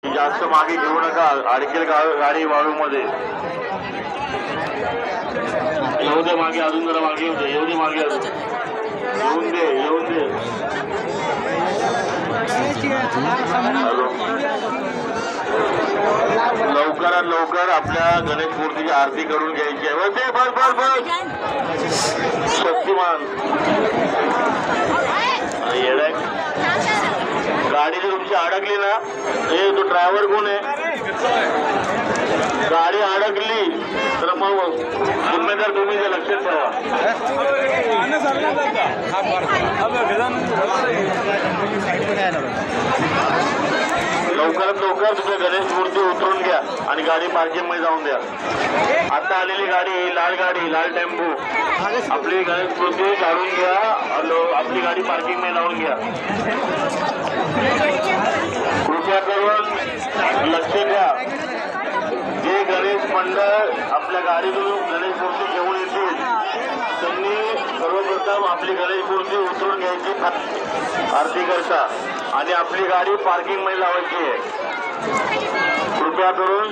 जास्त मागे घेऊ नका, अडकेल गाडी वाळू मध्ये. येऊ दे मागे, अजून जरा मागे येऊ दे, येऊ दे मागे, येऊन दे, येऊन दे. लवकरात लवकर आपल्या गणेश मूर्तीची आरती करून घ्यायची आहे. बस बस बस शक्तिमान येडाय. गाडी जर तुमची अडकली ना, हे तो ड्रायव्हर कोण आहे, गाडी अडकली तर मग जिम्मेदार तुम्ही ते लक्षात ठेवा. लवकरात लवकर तुमच्या गणेश मूर्ती उतरून घ्या आणि गाडी पार्किंग मध्ये जाऊन द्या. आता आलेली गाडी, लाल टेम्पो, आपली गणेश मूर्ती काढून घ्या, आपली गाडी पार्किंग मध्ये लावून घ्या. कृपया करून लक्ष द्या, जे गणेश मंडळ आपल्या गाडीतून गणेश मूर्ती घेऊन येतील त्यांनी सर्वप्रथम आपली गणेश मूर्ती उतरून घ्यायची आरती करता आणि आपली गाडी पार्किंग मध्ये लावायची आहे. कृपया करून